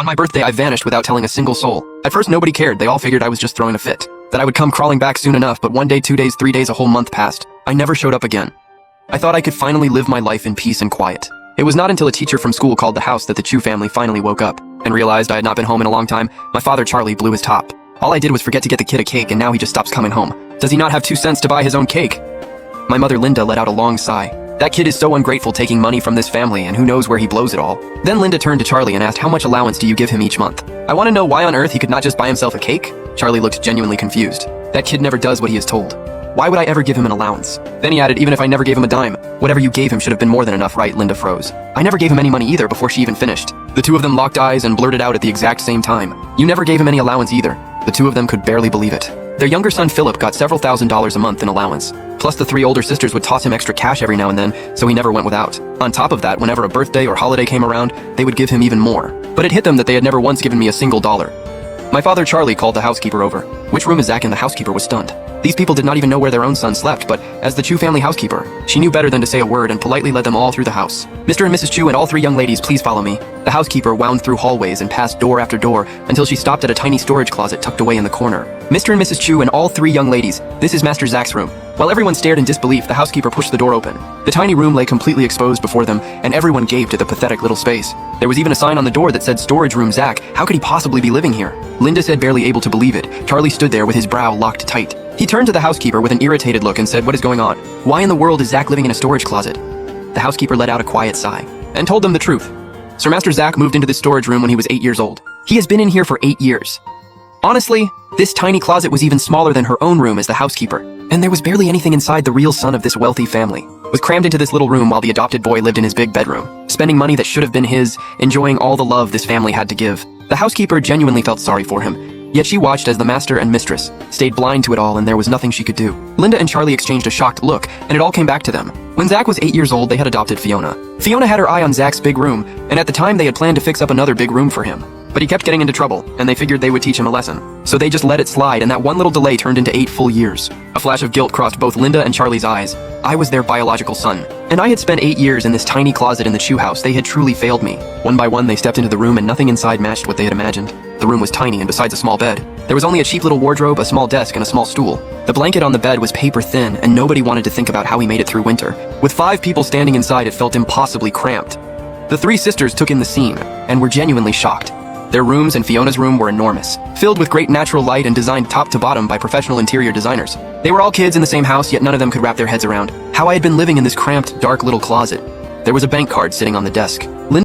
On my birthday, I vanished without telling a single soul. At first, nobody cared. They all figured I was just throwing a fit. That I would come crawling back soon enough, but 1 day, 2 days, 3 days, a whole month passed. I never showed up again. I thought I could finally live my life in peace and quiet. It was not until a teacher from school called the house that the Chu family finally woke up and realized I had not been home in a long time. My father, Charlie, blew his top. All I did was forget to get the kid a cake, and now he just stops coming home. Does he not have 2 cents to buy his own cake? My mother, Linda, let out a long sigh. That kid is so ungrateful, taking money from this family, and who knows where he blows it all. Then Linda turned to Charlie and asked, how much allowance do you give him each month? I want to know why on earth he could not just buy himself a cake? Charlie looked genuinely confused. That kid never does what he is told. Why would I ever give him an allowance? Then he added, even if I never gave him a dime, whatever you gave him should have been more than enough, right? Linda froze. I never gave him any money either before she even finished. The two of them locked eyes and blurted out at the exact same time. You never gave him any allowance either. The two of them could barely believe it. Their younger son Philip got several $1,000s a month in allowance. Plus the 3 older sisters would toss him extra cash every now and then, so he never went without. On top of that, whenever a birthday or holiday came around, they would give him even more. But it hit them that they had never once given me a single dollar. My father, Charlie, called the housekeeper over. Which room is Zach in? The housekeeper was stunned. These people did not even know where their own son slept, but as the Chu family housekeeper, she knew better than to say a word and politely led them all through the house. Mr. and Mrs. Chu and all 3 young ladies, please follow me. The housekeeper wound through hallways and passed door after door until she stopped at a tiny storage closet tucked away in the corner. Mr. and Mrs. Chu and all 3 young ladies, this is Master Zach's room. While everyone stared in disbelief, the housekeeper pushed the door open. The tiny room lay completely exposed before them, and everyone gaped at the pathetic little space. There was even a sign on the door that said, "Storage room Zach." How could he possibly be living here? Linda said, barely able to believe it. Charlie stood there with his brow locked tight. He turned to the housekeeper with an irritated look and said, "What is going on? Why in the world is Zach living in a storage closet?" The housekeeper let out a quiet sigh and told them the truth. Sir Master Zach moved into this storage room when he was 8 years old. He has been in here for 8 years. Honestly, this tiny closet was even smaller than her own room as the housekeeper, and there was barely anything inside. The real son of this wealthy family was crammed into this little room while the adopted boy lived in his big bedroom, spending money that should have been his, enjoying all the love this family had to give. The housekeeper genuinely felt sorry for him, yet she watched as the master and mistress stayed blind to it all, and there was nothing she could do. Linda and Charlie exchanged a shocked look, and it all came back to them. When Zach was 8 years old, they had adopted Fiona. Fiona had her eye on Zach's big room, and at the time they had planned to fix up another big room for him. But he kept getting into trouble, and they figured they would teach him a lesson. So they just let it slide, and that one little delay turned into 8 full years. A flash of guilt crossed both Linda and Charlie's eyes. I was their biological son, and I had spent 8 years in this tiny closet in the Chu house. They had truly failed me. One by one, they stepped into the room, and nothing inside matched what they had imagined. The room was tiny, and besides a small bed, there was only a cheap little wardrobe, a small desk, and a small stool. The blanket on the bed was paper thin, and nobody wanted to think about how he made it through winter. With 5 people standing inside, it felt impossibly cramped. The 3 sisters took in the scene, and were genuinely shocked. Their rooms and Fiona's room were enormous, filled with great natural light and designed top to bottom by professional interior designers. They were all kids in the same house, yet none of them could wrap their heads around how I had been living in this cramped, dark little closet. There was a bank card sitting on the desk.